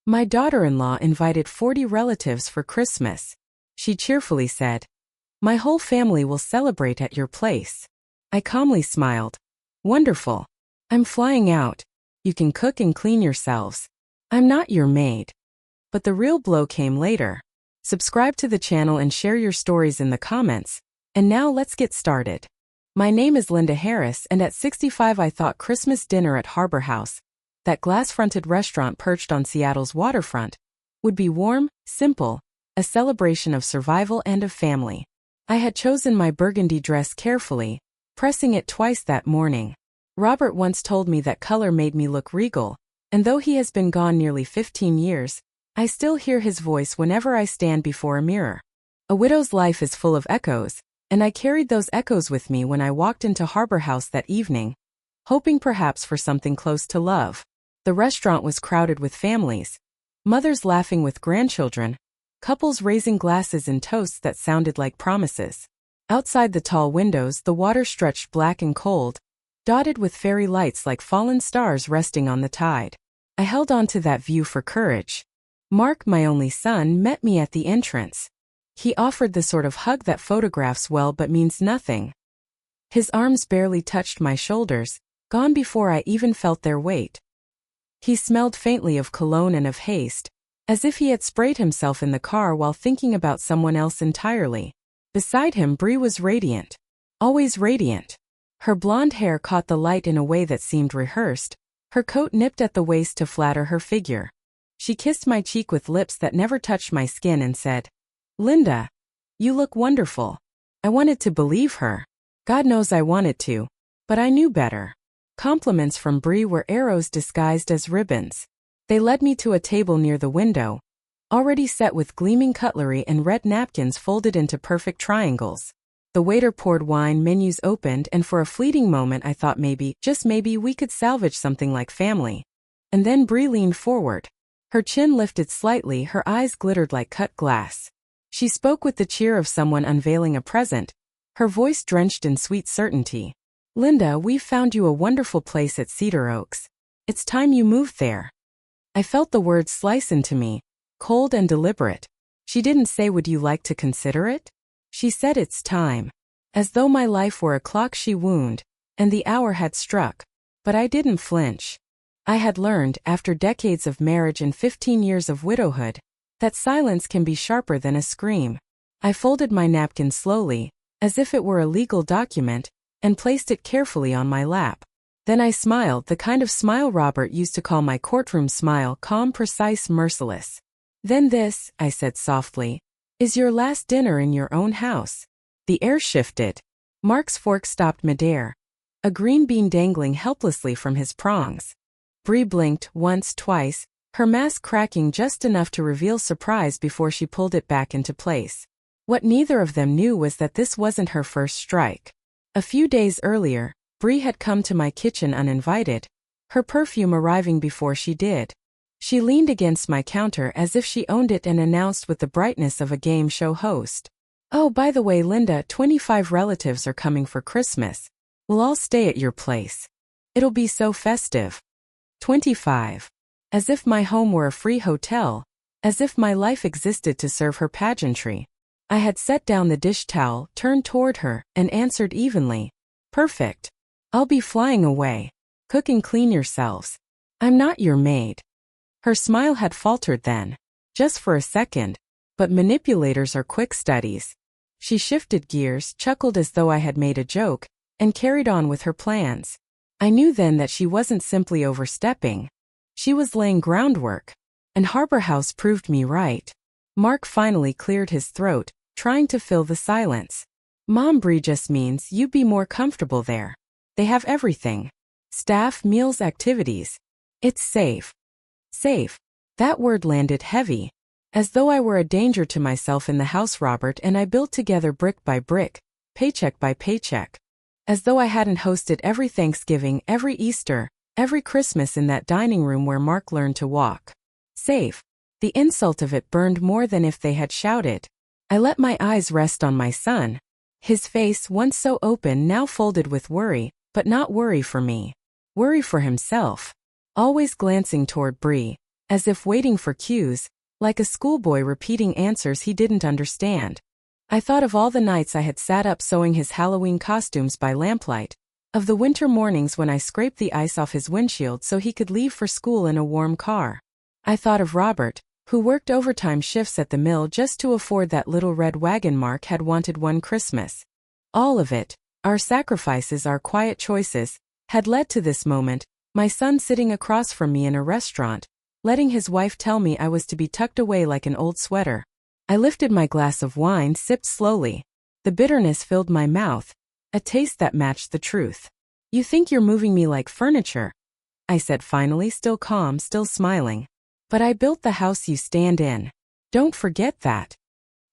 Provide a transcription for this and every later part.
My daughter-in-law invited 40 relatives for Christmas. She cheerfully said, "My whole family will celebrate at your place." I calmly smiled. "Wonderful. I'm flying out. You can cook and clean yourselves. I'm not your maid." But the real blow came later. Subscribe to the channel and share your stories in the comments. And now let's get started. My name is Linda Harris, and at 65 I thought Christmas dinner at Harbor House, that glass-fronted restaurant perched on Seattle's waterfront, would be warm, simple, a celebration of survival and of family. I had chosen my burgundy dress carefully, pressing it twice that morning. Robert once told me that color made me look regal, and though he has been gone nearly 15 years, I still hear his voice whenever I stand before a mirror. A widow's life is full of echoes, and I carried those echoes with me when I walked into Harbor House that evening, hoping perhaps for something close to love. The restaurant was crowded with families, mothers laughing with grandchildren, couples raising glasses in toasts that sounded like promises. Outside the tall windows, the water stretched black and cold, dotted with fairy lights like fallen stars resting on the tide. I held on to that view for courage. Mark, my only son, met me at the entrance. He offered the sort of hug that photographs well but means nothing. His arms barely touched my shoulders, gone before I even felt their weight. He smelled faintly of cologne and of haste, as if he had sprayed himself in the car while thinking about someone else entirely. Beside him, Bree was radiant. Always radiant. Her blonde hair caught the light in a way that seemed rehearsed, her coat nipped at the waist to flatter her figure. She kissed my cheek with lips that never touched my skin and said, "Linda, you look wonderful." I wanted to believe her. God knows I wanted to, but I knew better. Compliments from Bree were arrows disguised as ribbons. They led me to a table near the window, already set with gleaming cutlery and red napkins folded into perfect triangles. The waiter poured wine, menus opened, and for a fleeting moment I thought maybe, just maybe, we could salvage something like family. And then Bree leaned forward. Her chin lifted slightly, her eyes glittered like cut glass. She spoke with the cheer of someone unveiling a present, her voice drenched in sweet certainty. "Linda, we've found you a wonderful place at Cedar Oaks. It's time you moved there." I felt the words slice into me, cold and deliberate. She didn't say, "Would you like to consider it?" She said, "It's time." As though my life were a clock she wound, and the hour had struck. But I didn't flinch. I had learned, after decades of marriage and 15 years of widowhood, that silence can be sharper than a scream. I folded my napkin slowly, as if it were a legal document, and placed it carefully on my lap. Then I smiled, the kind of smile Robert used to call my courtroom smile, calm, precise, merciless. "Then this," I said softly, "is your last dinner in your own house." The air shifted. Mark's fork stopped midair, a green bean dangling helplessly from his prongs. Bree blinked once, twice, her mask cracking just enough to reveal surprise before she pulled it back into place. What neither of them knew was that this wasn't her first strike. A few days earlier, Bree had come to my kitchen uninvited, her perfume arriving before she did. She leaned against my counter as if she owned it and announced with the brightness of a game show host, "Oh, by the way, Linda, 25 relatives are coming for Christmas. We'll all stay at your place. It'll be so festive." 25. As if my home were a free hotel, as if my life existed to serve her pageantry. I had set down the dish towel, turned toward her, and answered evenly, "Perfect. I'll be flying away. Cook and clean yourselves. I'm not your maid." Her smile had faltered then, just for a second, but manipulators are quick studies. She shifted gears, chuckled as though I had made a joke, and carried on with her plans. I knew then that she wasn't simply overstepping. She was laying groundwork, and Harbor House proved me right. Mark finally cleared his throat, trying to fill the silence. "Mom, Bree just means you'd be more comfortable there. They have everything. Staff, meals, activities. It's safe." Safe. That word landed heavy, as though I were a danger to myself in the house Robert and I built together brick by brick, paycheck by paycheck. As though I hadn't hosted every Thanksgiving, every Easter, every Christmas in that dining room where Mark learned to walk. Safe. The insult of it burned more than if they had shouted. I let my eyes rest on my son. His face, once so open, now folded with worry, but not worry for me. Worry for himself. Always glancing toward Bree, as if waiting for cues, like a schoolboy repeating answers he didn't understand. I thought of all the nights I had sat up sewing his Halloween costumes by lamplight, of the winter mornings when I scraped the ice off his windshield so he could leave for school in a warm car. I thought of Robert, who worked overtime shifts at the mill just to afford that little red wagon Mark had wanted one Christmas. All of it, our sacrifices, our quiet choices, had led to this moment, my son sitting across from me in a restaurant, letting his wife tell me I was to be tucked away like an old sweater. I lifted my glass of wine, sipped slowly. The bitterness filled my mouth, a taste that matched the truth. "You think you're moving me like furniture," I said finally, still calm, still smiling. "But I built the house you stand in. Don't forget that."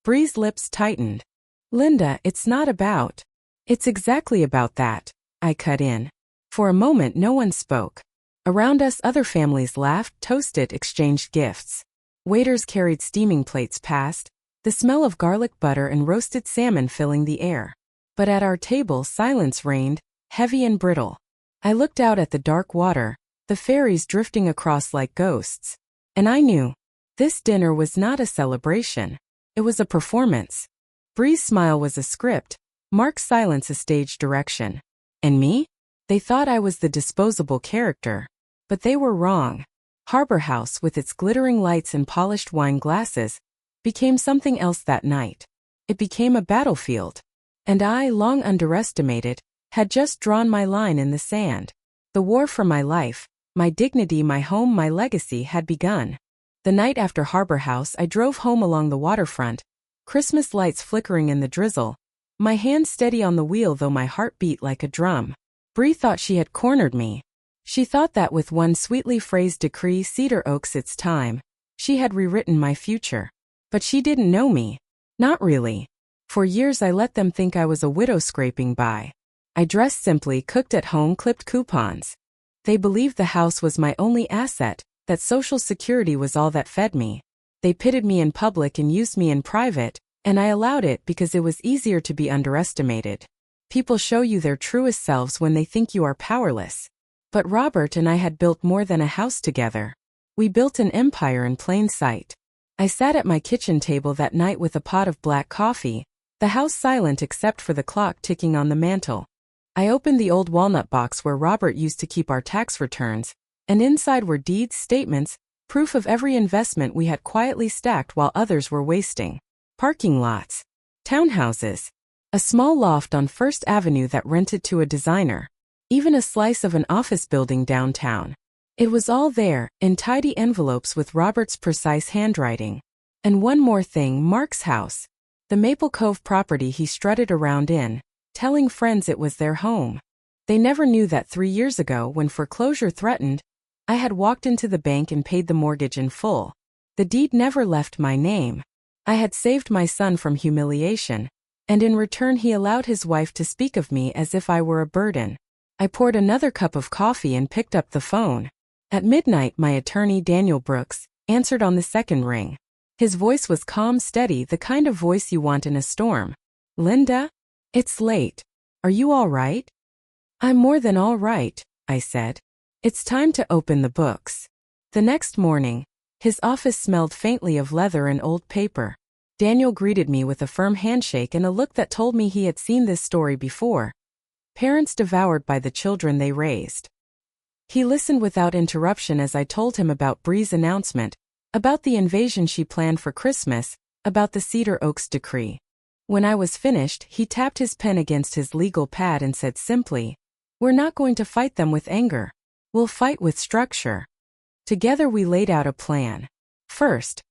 Bree's lips tightened. "Linda, it's not about." "It's exactly about that," I cut in. For a moment no one spoke. Around us other families laughed, toasted, exchanged gifts. Waiters carried steaming plates past, the smell of garlic butter and roasted salmon filling the air. But at our table silence reigned, heavy and brittle. I looked out at the dark water, the ferries drifting across like ghosts. And I knew. This dinner was not a celebration. It was a performance. Bree's smile was a script, Mark's silence a stage direction. And me? They thought I was the disposable character. But they were wrong. Harbor House, with its glittering lights and polished wine glasses, became something else that night. It became a battlefield. And I, long underestimated, had just drawn my line in the sand. The war for my life, my dignity, my home, my legacy had begun. The night after Harbor House, I drove home along the waterfront, Christmas lights flickering in the drizzle, my hand steady on the wheel though my heart beat like a drum. Bree thought she had cornered me. She thought that with one sweetly phrased decree, Cedar Oaks, it's time, she had rewritten my future. But she didn't know me. Not really. For years I let them think I was a widow scraping by. I dressed simply, cooked at home, clipped coupons. They believed the house was my only asset, that Social Security was all that fed me. They pitted me in public and used me in private, and I allowed it because it was easier to be underestimated. People show you their truest selves when they think you are powerless. But Robert and I had built more than a house together. We built an empire in plain sight. I sat at my kitchen table that night with a pot of black coffee, the house silent except for the clock ticking on the mantel. I opened the old walnut box where Robert used to keep our tax returns, and inside were deeds, statements, proof of every investment we had quietly stacked while others were wasting. Parking lots. Townhouses. A small loft on First Avenue that rented to a designer. Even a slice of an office building downtown. It was all there, in tidy envelopes with Robert's precise handwriting. And one more thing, Mark's house. The Maple Cove property he strutted around in, telling friends it was their home. They never knew that 3 years ago, when foreclosure threatened, I had walked into the bank and paid the mortgage in full. The deed never left my name. I had saved my son from humiliation, and in return he allowed his wife to speak of me as if I were a burden. I poured another cup of coffee and picked up the phone. At midnight, my attorney, Daniel Brooks, answered on the second ring. His voice was calm, steady, the kind of voice you want in a storm. "Linda? It's late. Are you all right?" "I'm more than all right," I said. "It's time to open the books." The next morning, his office smelled faintly of leather and old paper. Daniel greeted me with a firm handshake and a look that told me he had seen this story before. Parents devoured by the children they raised. He listened without interruption as I told him about Bree's announcement, about the invasion she planned for Christmas, about the Cedar Oaks decree. When I was finished, he tapped his pen against his legal pad and said simply, "We're not going to fight them with anger. We'll fight with structure." Together we laid out a plan. First,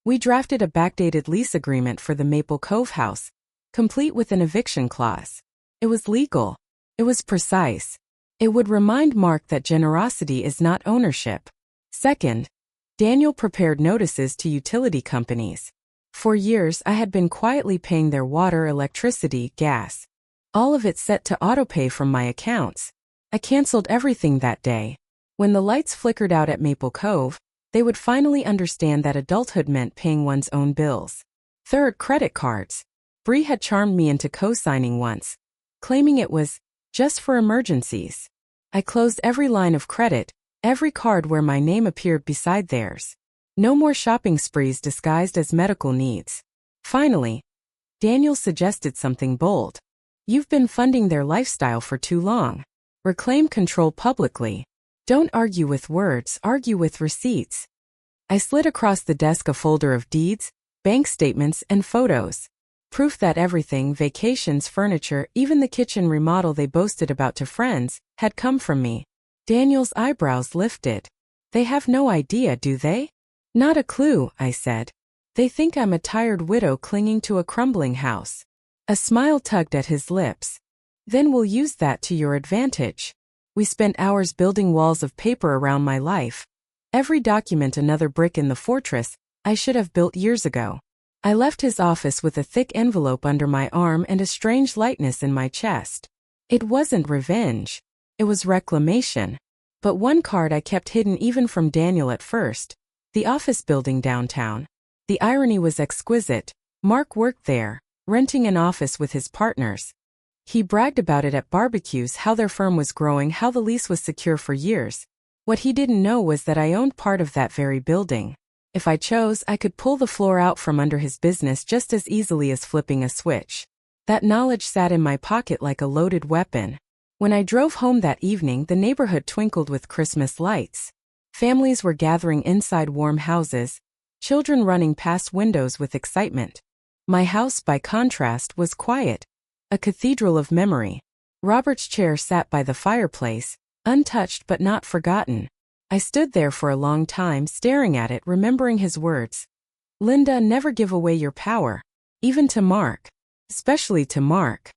we drafted a backdated lease agreement for the Maple Cove house, complete with an eviction clause. It was legal. It was precise. It would remind Mark that generosity is not ownership. Second, Daniel prepared notices to utility companies. For years I had been quietly paying their water, electricity, gas. All of it set to autopay from my accounts. I canceled everything that day. When the lights flickered out at Maple Cove, they would finally understand that adulthood meant paying one's own bills. Third, credit cards. Bree had charmed me into co-signing once, claiming it was just for emergencies. I closed every line of credit, Every card where my name appeared beside theirs. No more shopping sprees disguised as medical needs. Finally, Daniel suggested something bold. You've been funding their lifestyle for too long. Reclaim control publicly. Don't argue with words, argue with receipts. I slid across the desk a folder of deeds, bank statements, and photos. Proof that everything, vacations, furniture, even the kitchen remodel they boasted about to friends, had come from me. Daniel's eyebrows lifted. They have no idea, do they? Not a clue, I said. They think I'm a tired widow clinging to a crumbling house. A smile tugged at his lips. Then we'll use that to your advantage. We spent hours building walls of paper around my life. Every document another brick in the fortress I should have built years ago. I left his office with a thick envelope under my arm and a strange lightness in my chest. It wasn't revenge. It was reclamation. But one card I kept hidden even from Daniel at first. The office building downtown. The irony was exquisite. Mark worked there, renting an office with his partners. He bragged about it at barbecues, how their firm was growing, how the lease was secure for years. What he didn't know was that I owned part of that very building. If I chose, I could pull the floor out from under his business just as easily as flipping a switch. That knowledge sat in my pocket like a loaded weapon. When I drove home that evening, the neighborhood twinkled with Christmas lights. Families were gathering inside warm houses, children running past windows with excitement. My house, by contrast, was quiet. A cathedral of memory. Robert's chair sat by the fireplace, untouched but not forgotten. I stood there for a long time, staring at it, remembering his words. Linda, never give away your power. Even to Mark. Especially to Mark.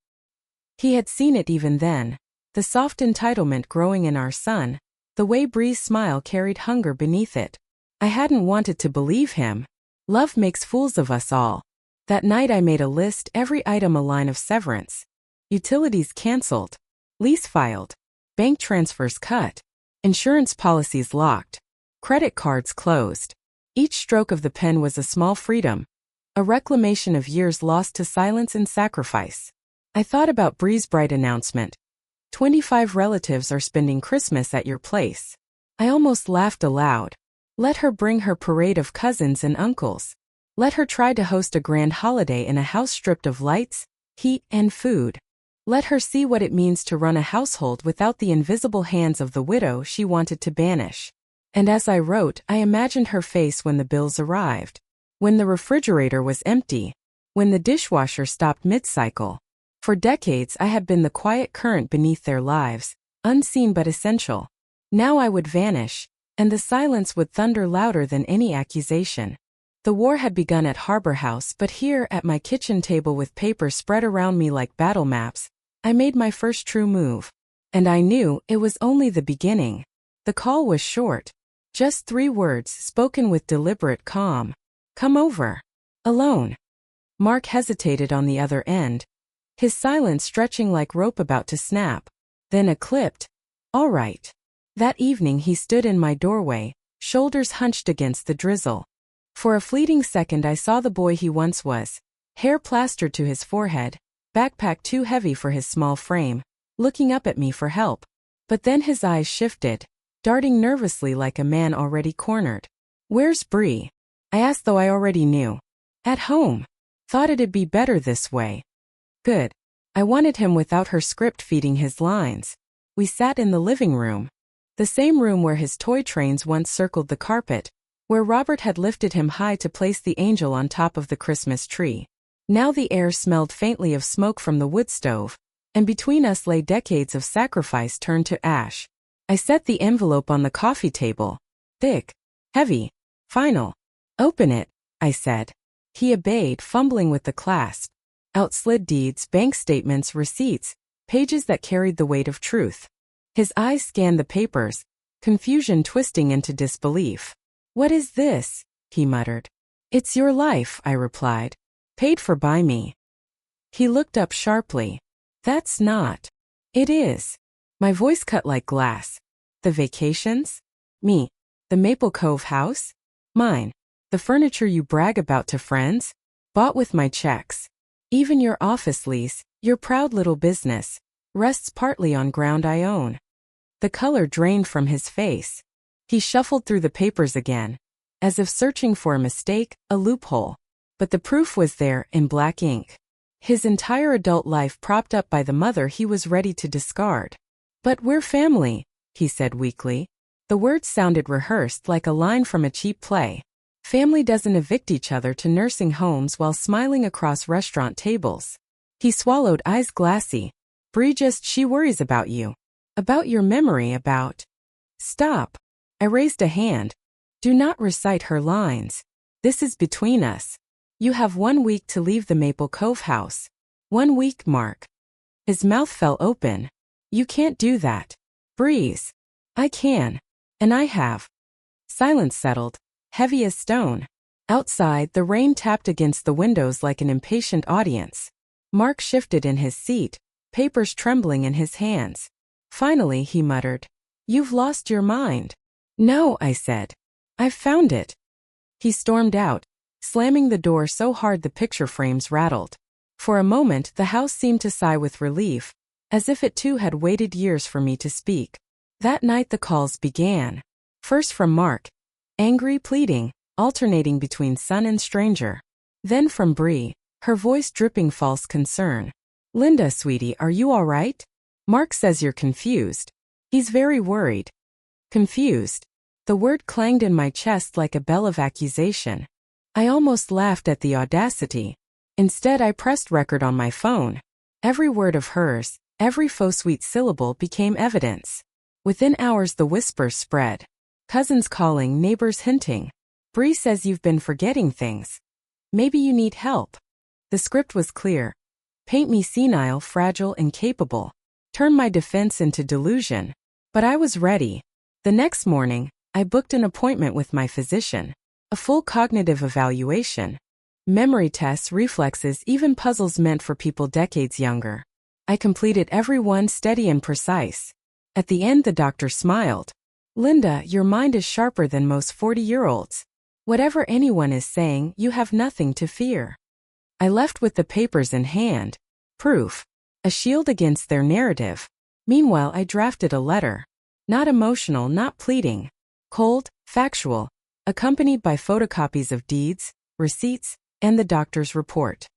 He had seen it even then. The soft entitlement growing in our son. The way Bree's smile carried hunger beneath it. I hadn't wanted to believe him. Love makes fools of us all. That night I made a list, every item a line of severance. Utilities cancelled. Lease filed. Bank transfers cut. Insurance policies locked. Credit cards closed. Each stroke of the pen was a small freedom. A reclamation of years lost to silence and sacrifice. I thought about Bree's bright announcement. 25 relatives are spending Christmas at your place. I almost laughed aloud. Let her bring her parade of cousins and uncles. Let her try to host a grand holiday in a house stripped of lights, heat, and food. Let her see what it means to run a household without the invisible hands of the widow she wanted to banish. And as I wrote, I imagined her face when the bills arrived. When the refrigerator was empty. When the dishwasher stopped mid-cycle. For decades I had been the quiet current beneath their lives, unseen but essential. Now I would vanish, and the silence would thunder louder than any accusation. The war had begun at Harbor House, but here, at my kitchen table with paper spread around me like battle maps, I made my first true move. And I knew it was only the beginning. The call was short. Just 3 words, spoken with deliberate calm. Come over. Alone. Mark hesitated on the other end, his silence stretching like rope about to snap. Then a clipped, all right. That evening he stood in my doorway, shoulders hunched against the drizzle. For a fleeting second I saw the boy he once was, hair plastered to his forehead, backpack too heavy for his small frame, looking up at me for help. But then his eyes shifted, darting nervously like a man already cornered. Where's Bree? I asked, though I already knew. At home. Thought it'd be better this way. Good. I wanted him without her script feeding his lines. We sat in the living room. The same room where his toy trains once circled the carpet, where Robert had lifted him high to place the angel on top of the Christmas tree. Now the air smelled faintly of smoke from the wood stove, and between us lay decades of sacrifice turned to ash. I set the envelope on the coffee table. Thick. Heavy. Final. Open it, I said. He obeyed, fumbling with the clasp. Out slid deeds, bank statements, receipts, pages that carried the weight of truth. His eyes scanned the papers, confusion twisting into disbelief. What is this? He muttered. It's your life, I replied. Paid for by me. He looked up sharply. That's not. It is. My voice cut like glass. The vacations? Me. The Maple Cove house? Mine. The furniture you brag about to friends? Bought with my checks. Even your office lease, your proud little business, rests partly on ground I own. The color drained from his face. He shuffled through the papers again, as if searching for a mistake, a loophole. But the proof was there in black ink. His entire adult life propped up by the mother he was ready to discard. "But we're family," he said weakly. The words sounded rehearsed like a line from a cheap play. Family doesn't evict each other to nursing homes while smiling across restaurant tables. He swallowed, eyes glassy. "Bree, she worries about you. About your memory, about—" "Stop." I raised a hand. "Do not recite her lines. This is between us. You have 1 week to leave the Maple Cove house. 1 week, Mark." His mouth fell open. "You can't do that. Breeze." "I can. And I have." Silence settled, heavy as stone. Outside, the rain tapped against the windows like an impatient audience. Mark shifted in his seat, papers trembling in his hands. Finally, he muttered, "You've lost your mind." "No," I said. "I've found it." He stormed out, slamming the door so hard the picture frames rattled. For a moment, the house seemed to sigh with relief, as if it too had waited years for me to speak. That night the calls began. First from Mark, angry, pleading, alternating between son and stranger. Then from Bree, her voice dripping false concern. "Linda, sweetie, are you all right? Mark says you're confused. He's very worried." Confused. The word clanged in my chest like a bell of accusation. I almost laughed at the audacity. Instead, I pressed record on my phone. Every word of hers, every faux sweet syllable became evidence. Within hours the whispers spread. Cousins calling, neighbors hinting. "Bree says you've been forgetting things. Maybe you need help." The script was clear. Paint me senile, fragile, incapable. Turn my defense into delusion. But I was ready. The next morning, I booked an appointment with my physician. A full cognitive evaluation. Memory tests, reflexes, even puzzles meant for people decades younger. I completed every one, steady and precise. At the end, the doctor smiled. "Linda, your mind is sharper than most 40-year-olds. Whatever anyone is saying, you have nothing to fear." I left with the papers in hand. Proof. A shield against their narrative. Meanwhile, I drafted a letter. Not emotional, not pleading. Cold, factual, accompanied by photocopies of deeds, receipts, and the doctor's report.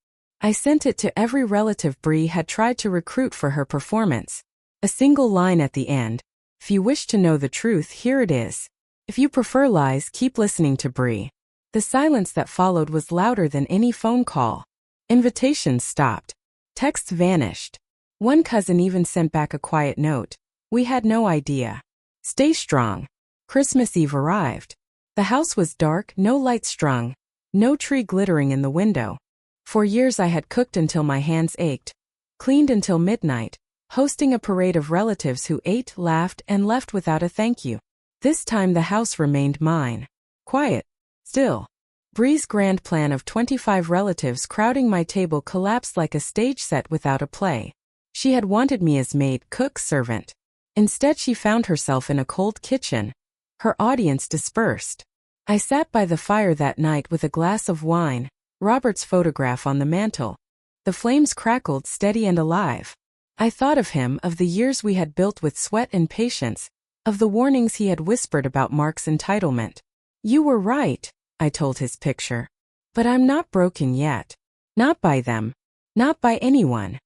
I sent it to every relative Bree had tried to recruit for her performance. A single line at the end. "If you wish to know the truth, here it is. If you prefer lies, keep listening to Bree." The silence that followed was louder than any phone call. Invitations stopped. Texts vanished. One cousin even sent back a quiet note. "We had no idea. Stay strong." Christmas Eve arrived. The house was dark, no lights strung, no tree glittering in the window. For years I had cooked until my hands ached, cleaned until midnight, hosting a parade of relatives who ate, laughed, and left without a thank you. This time the house remained mine. Quiet. Still. Bree's grand plan of 25 relatives crowding my table collapsed like a stage set without a play. She had wanted me as maid, cook, servant. Instead, she found herself in a cold kitchen. Her audience dispersed. I sat by the fire that night with a glass of wine, Robert's photograph on the mantel. The flames crackled, steady and alive. I thought of him, of the years we had built with sweat and patience, of the warnings he had whispered about Mark's entitlement. "You were right," I told his picture. "But I'm not broken yet. Not by them. Not by anyone."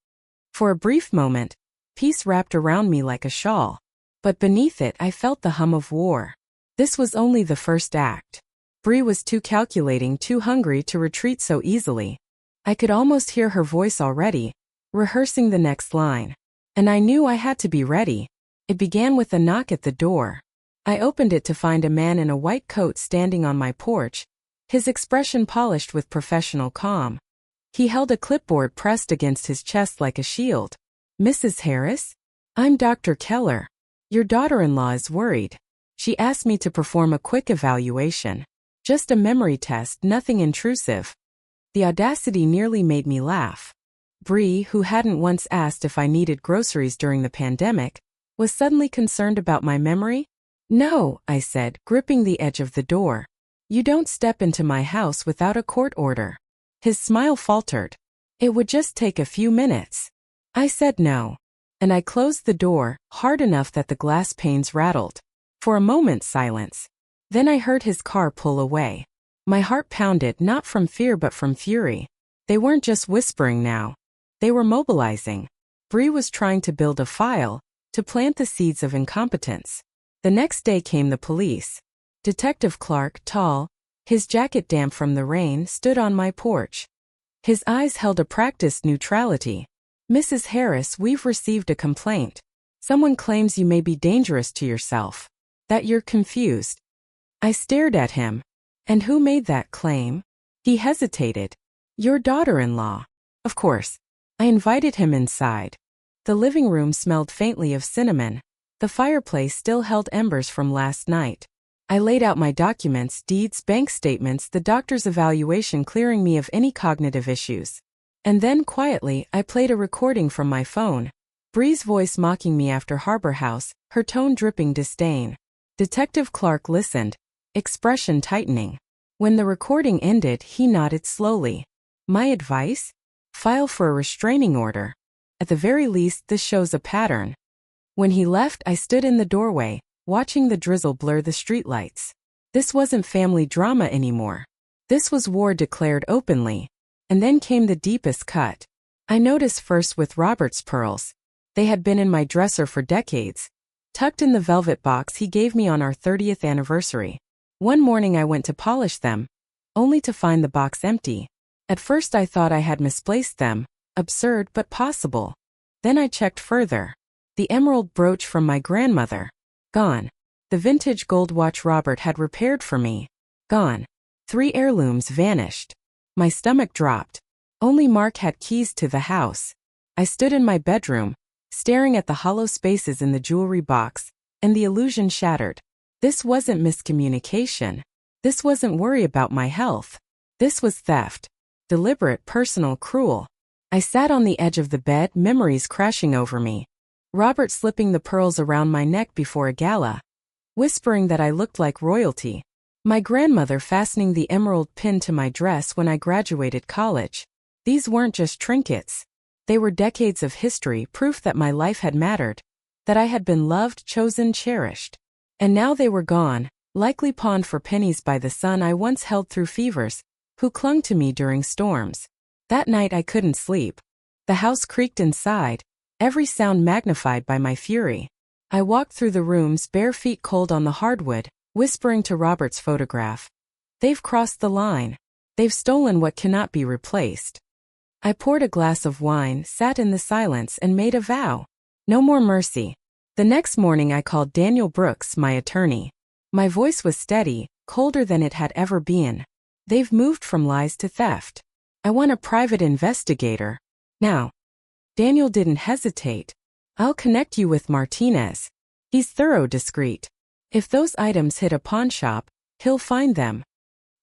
For a brief moment, peace wrapped around me like a shawl. But beneath it I felt the hum of war. This was only the first act. Bree was too calculating, too hungry to retreat so easily. I could almost hear her voice already, rehearsing the next line. And I knew I had to be ready. It began with a knock at the door. I opened it to find a man in a white coat standing on my porch, his expression polished with professional calm. He held a clipboard pressed against his chest like a shield. "Mrs. Harris? I'm Dr. Keller. Your daughter-in-law is worried. She asked me to perform a quick evaluation. Just a memory test, nothing intrusive." The audacity nearly made me laugh. Bree, who hadn't once asked if I needed groceries during the pandemic, was suddenly concerned about my memory. "No," I said, gripping the edge of the door. "You don't step into my house without a court order." His smile faltered. "It would just take a few minutes." I said no. And I closed the door, hard enough that the glass panes rattled. For a moment, silence. Then I heard his car pull away. My heart pounded, not from fear but from fury. They weren't just whispering now. They were mobilizing. Bree was trying to build a file, to plant the seeds of incompetence. The next day came the police. Detective Clark, tall, his jacket damp from the rain, stood on my porch. His eyes held a practiced neutrality. "Mrs. Harris, we've received a complaint. Someone claims you may be dangerous to yourself. That you're confused." I stared at him. "And who made that claim?" He hesitated. "Your daughter-in-law." Of course. I invited him inside. The living room smelled faintly of cinnamon. The fireplace still held embers from last night. I laid out my documents, deeds, bank statements, the doctor's evaluation clearing me of any cognitive issues. And then, quietly, I played a recording from my phone. Bree's voice mocking me after Harbor House, her tone dripping disdain. Detective Clark listened, expression tightening. When the recording ended, he nodded slowly. "My advice? File for a restraining order. At the very least, this shows a pattern." When he left, I stood in the doorway, watching the drizzle blur the streetlights. This wasn't family drama anymore. This was war declared openly. And then came the deepest cut. I noticed first with Robert's pearls. They had been in my dresser for decades, tucked in the velvet box he gave me on our 30th anniversary. One morning I went to polish them, only to find the box empty. At first I thought I had misplaced them, absurd but possible. Then I checked further. The emerald brooch from my grandmother. Gone. The vintage gold watch Robert had repaired for me. Gone. 3 heirlooms vanished. My stomach dropped. Only Mark had keys to the house. I stood in my bedroom, staring at the hollow spaces in the jewelry box, and the illusion shattered. This wasn't miscommunication. This wasn't worry about my health. This was theft. Deliberate, personal, cruel. I sat on the edge of the bed, memories crashing over me. Robert slipping the pearls around my neck before a gala, whispering that I looked like royalty. My grandmother fastening the emerald pin to my dress when I graduated college. These weren't just trinkets. They were decades of history, proof that my life had mattered, that I had been loved, chosen, cherished. And now they were gone, likely pawned for pennies by the son I once held through fevers, who clung to me during storms. That night I couldn't sleep. The house creaked inside, every sound magnified by my fury. I walked through the rooms, bare feet cold on the hardwood, whispering to Robert's photograph. "They've crossed the line. They've stolen what cannot be replaced." I poured a glass of wine, sat in the silence, and made a vow. No more mercy. The next morning I called Daniel Brooks, my attorney. My voice was steady, colder than it had ever been. "They've moved from lies to theft. I want a private investigator. Now." Daniel didn't hesitate. "I'll connect you with Martinez. He's thorough, discreet. If those items hit a pawn shop, he'll find them."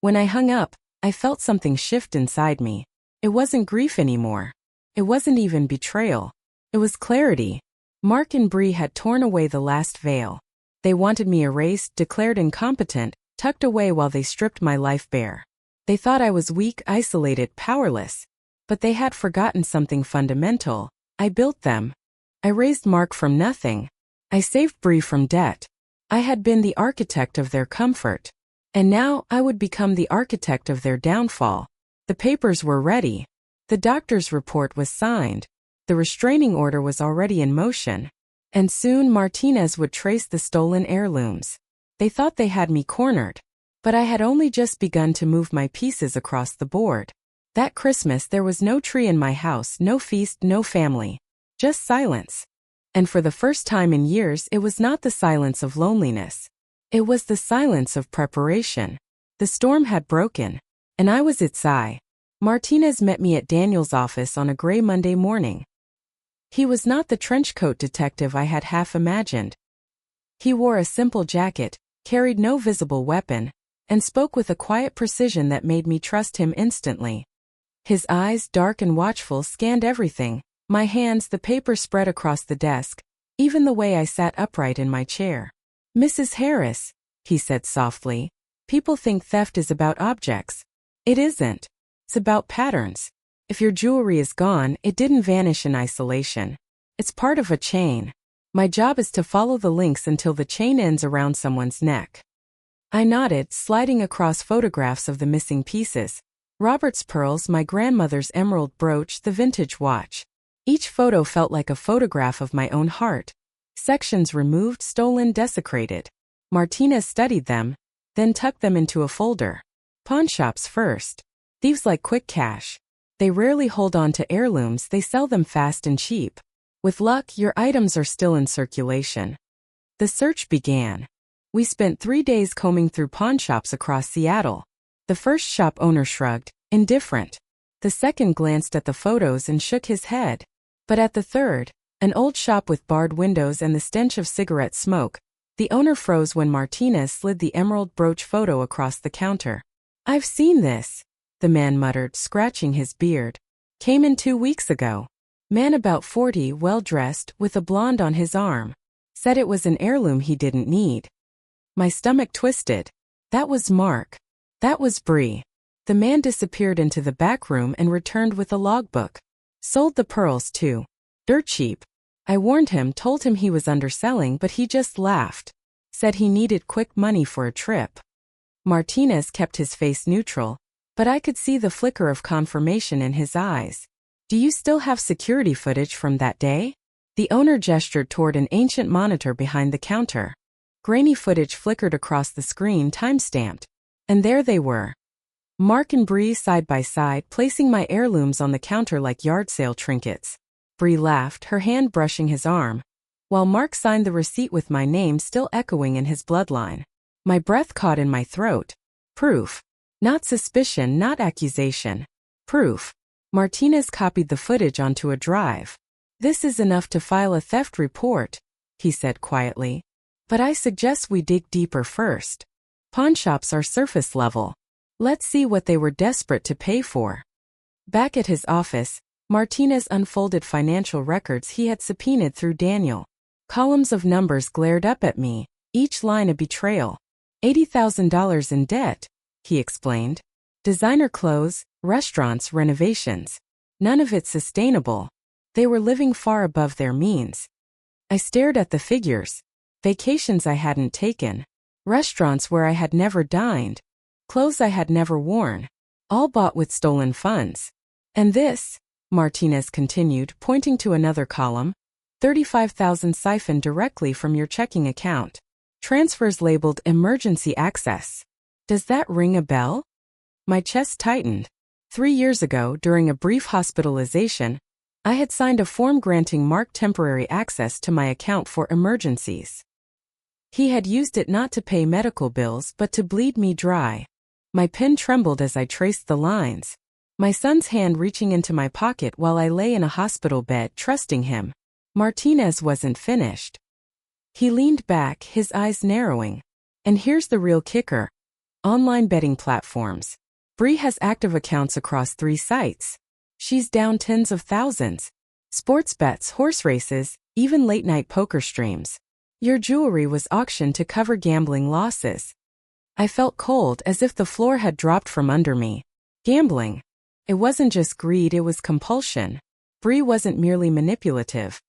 When I hung up, I felt something shift inside me. It wasn't grief anymore. It wasn't even betrayal. It was clarity. Mark and Bree had torn away the last veil. They wanted me erased, declared incompetent, tucked away while they stripped my life bare. They thought I was weak, isolated, powerless. But they had forgotten something fundamental. I built them. I raised Mark from nothing. I saved Bree from debt. I had been the architect of their comfort. And now I would become the architect of their downfall. The papers were ready. The doctor's report was signed. The restraining order was already in motion. And soon Martinez would trace the stolen heirlooms. They thought they had me cornered. But I had only just begun to move my pieces across the board. That Christmas there was no tree in my house, no feast, no family. Just silence. And for the first time in years it was not the silence of loneliness. It was the silence of preparation. The storm had broken. And I was its eye. Martinez met me at Daniel's office on a gray Monday morning. He was not the trenchcoat detective I had half imagined. He wore a simple jacket, carried no visible weapon, and spoke with a quiet precision that made me trust him instantly. His eyes, dark and watchful, scanned everything. My hands, the paper spread across the desk, even the way I sat upright in my chair. "Mrs. Harris," he said softly, "people think theft is about objects. It isn't. It's about patterns. If your jewelry is gone, it didn't vanish in isolation. It's part of a chain. My job is to follow the links until the chain ends around someone's neck. I nodded, sliding across photographs of the missing pieces. Robert's pearls, my grandmother's emerald brooch, the vintage watch. Each photo felt like a photograph of my own heart. Sections removed, stolen, desecrated. Martinez studied them, then tucked them into a folder. Pawnshops first. Thieves like quick cash. They rarely hold on to heirlooms, they sell them fast and cheap. With luck, your items are still in circulation. The search began. We spent 3 days combing through pawnshops across Seattle. The first shop owner shrugged, indifferent. The second glanced at the photos and shook his head. But at the third, an old shop with barred windows and the stench of cigarette smoke, the owner froze when Martinez slid the emerald brooch photo across the counter. "I've seen this," the man muttered, scratching his beard. "Came in 2 weeks ago. Man about 40, well-dressed, with a blonde on his arm. Said it was an heirloom he didn't need." My stomach twisted. That was Mark. That was Bree. The man disappeared into the back room and returned with a logbook. Sold the pearls too. Dirt cheap. I warned him, told him he was underselling, but he just laughed. Said he needed quick money for a trip. Martinez kept his face neutral, but I could see the flicker of confirmation in his eyes. "Do you still have security footage from that day?" The owner gestured toward an ancient monitor behind the counter. Grainy footage flickered across the screen, time-stamped. And there they were. Mark and Bree side by side, placing my heirlooms on the counter like yard sale trinkets. Bree laughed, her hand brushing his arm, while Mark signed the receipt with my name still echoing in his bloodline. My breath caught in my throat. Proof. Not suspicion, not accusation. Proof. Martinez copied the footage onto a drive. "This is enough to file a theft report," he said quietly. "But I suggest we dig deeper first. Pawnshops are surface level. Let's see what they were desperate to pay for." Back at his office, Martinez unfolded financial records he had subpoenaed through Daniel. Columns of numbers glared up at me, each line a betrayal. $80,000 in debt, he explained. Designer clothes, restaurants, renovations. None of it sustainable. They were living far above their means. I stared at the figures. Vacations I hadn't taken. Restaurants where I had never dined. Clothes I had never worn. All bought with stolen funds. "And this," Martinez continued, pointing to another column, $35,000 siphoned directly from your checking account. Transfers labeled emergency access. Does that ring a bell? My chest tightened. 3 years ago, during a brief hospitalization, I had signed a form granting Mark temporary access to my account for emergencies. He had used it not to pay medical bills but to bleed me dry. My pen trembled as I traced the lines. My son's hand reaching into my pocket while I lay in a hospital bed, trusting him. Martinez wasn't finished. He leaned back, his eyes narrowing. "And here's the real kicker. Online betting platforms. Bree has active accounts across 3 sites. She's down tens of thousands. Sports bets, horse races, even late-night poker streams. Your jewelry was auctioned to cover gambling losses." I felt cold, as if the floor had dropped from under me. Gambling. It wasn't just greed, it was compulsion. Bree wasn't merely manipulative.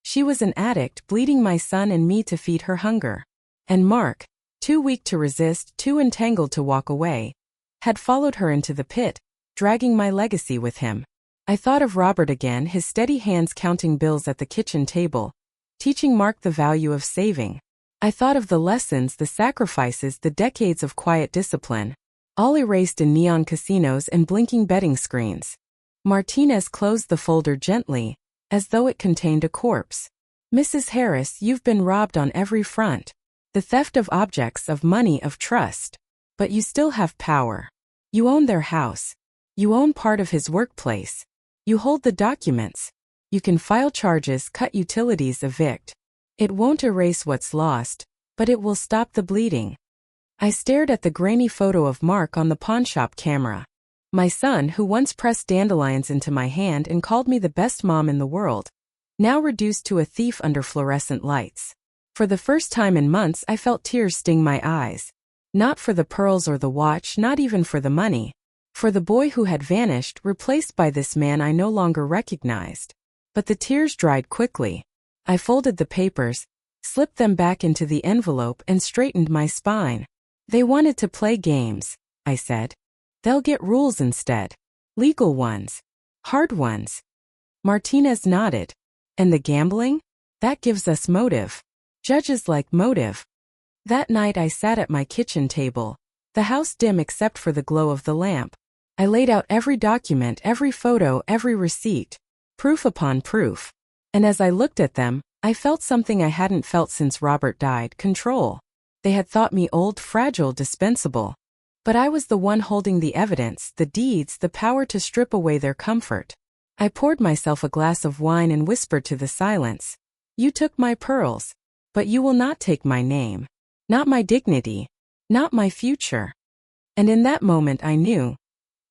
She was an addict, bleeding my son and me to feed her hunger. And Mark, too weak to resist, too entangled to walk away, had followed her into the pit, dragging my legacy with him. I thought of Robert again, his steady hands counting bills at the kitchen table, teaching Mark the value of saving. I thought of the lessons, the sacrifices, the decades of quiet discipline, all erased in neon casinos and blinking betting screens. Martinez closed the folder gently, as though it contained a corpse. "Mrs. Harris, you've been robbed on every front. The theft of objects, of money, of trust. But you still have power. You own their house. You own part of his workplace. You hold the documents. You can file charges, cut utilities, evict. It won't erase what's lost, but it will stop the bleeding." I stared at the grainy photo of Mark on the pawnshop camera. My son, who once pressed dandelions into my hand and called me the best mom in the world, now reduced to a thief under fluorescent lights. For the first time in months, I felt tears sting my eyes. Not for the pearls or the watch, not even for the money. For the boy who had vanished, replaced by this man I no longer recognized. But the tears dried quickly. I folded the papers, slipped them back into the envelope and straightened my spine. They wanted to play games, I said. They'll get rules instead. Legal ones. Hard ones. Martinez nodded. And the gambling? That gives us motive. Judges like motive. That night I sat at my kitchen table, the house dim except for the glow of the lamp. I laid out every document, every photo, every receipt, proof upon proof. And as I looked at them, I felt something I hadn't felt since Robert died: control. They had thought me old, fragile, dispensable. But I was the one holding the evidence, the deeds, the power to strip away their comfort. I poured myself a glass of wine and whispered to the silence, "You took my pearls, but you will not take my name. Not my dignity. Not my future." And in that moment I knew.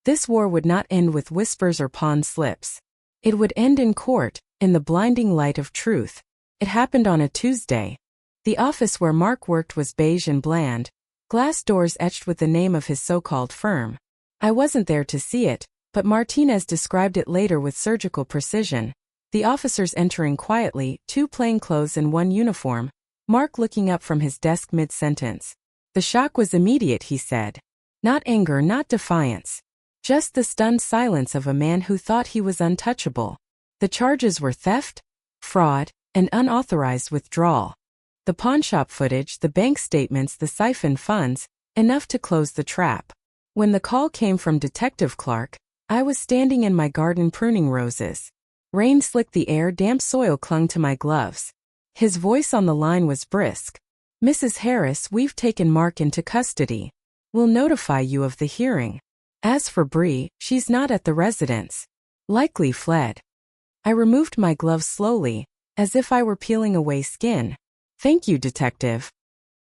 This war would not end with whispers or pawn slips. It would end in court, in the blinding light of truth. It happened on a Tuesday. The office where Mark worked was beige and bland, glass doors etched with the name of his so-called firm. I wasn't there to see it, but Martinez described it later with surgical precision. The officers entering quietly, 2 plainclothes and 1 uniform, Mark looking up from his desk mid-sentence. The shock was immediate, he said. Not anger, not defiance. Just the stunned silence of a man who thought he was untouchable. The charges were theft, fraud, and unauthorized withdrawal. The pawnshop footage, the bank statements, the siphoned funds, enough to close the trap. When the call came from Detective Clark, I was standing in my garden pruning roses. Rain slicked the air, damp soil clung to my gloves. His voice on the line was brisk. "Mrs. Harris, we've taken Mark into custody. We'll notify you of the hearing. As for Bree, she's not at the residence. Likely fled." I removed my gloves slowly, as if I were peeling away skin. "Thank you, Detective."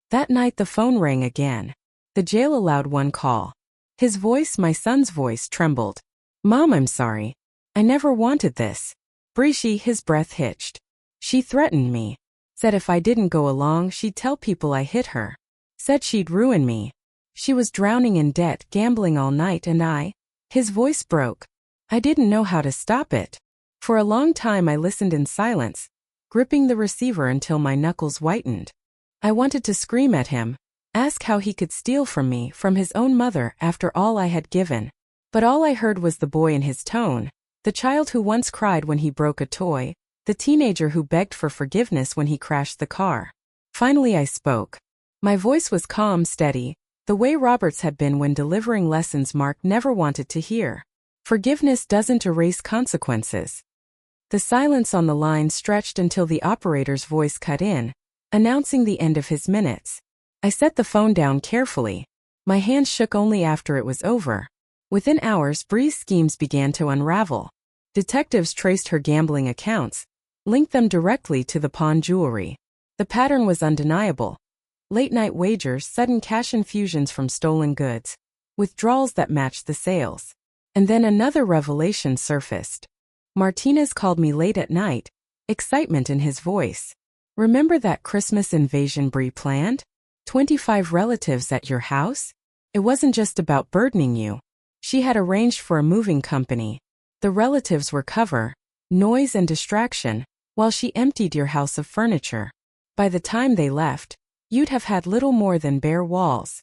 That night the phone rang again. The jail allowed one call. His voice, my son's voice, trembled. "Mom, I'm sorry. I never wanted this." Bree, his breath hitched. "She threatened me. Said if I didn't go along, she'd tell people I hit her. Said she'd ruin me. She was drowning in debt, gambling all night, and I..." His voice broke. I didn't know how to stop it. For a long time I listened in silence, gripping the receiver until my knuckles whitened. I wanted to scream at him, ask how he could steal from me, from his own mother, after all I had given. But all I heard was the boy in his tone, the child who once cried when he broke a toy, the teenager who begged for forgiveness when he crashed the car. Finally I spoke. My voice was calm, steady, the way Robert's had been when delivering lessons Mark never wanted to hear. "Forgiveness doesn't erase consequences." The silence on the line stretched until the operator's voice cut in, announcing the end of his minutes. I set the phone down carefully. My hands shook only after it was over. Within hours, Bree's schemes began to unravel. Detectives traced her gambling accounts, linked them directly to the pawn jewelry. The pattern was undeniable. Late-night wagers, sudden cash infusions from stolen goods, withdrawals that matched the sales. And then another revelation surfaced. Martinez called me late at night, excitement in his voice. "Remember that Christmas invasion Bree planned? 25 relatives at your house? It wasn't just about burdening you. She had arranged for a moving company. The relatives were cover, noise and distraction, while she emptied your house of furniture. By the time they left, you'd have had little more than bare walls."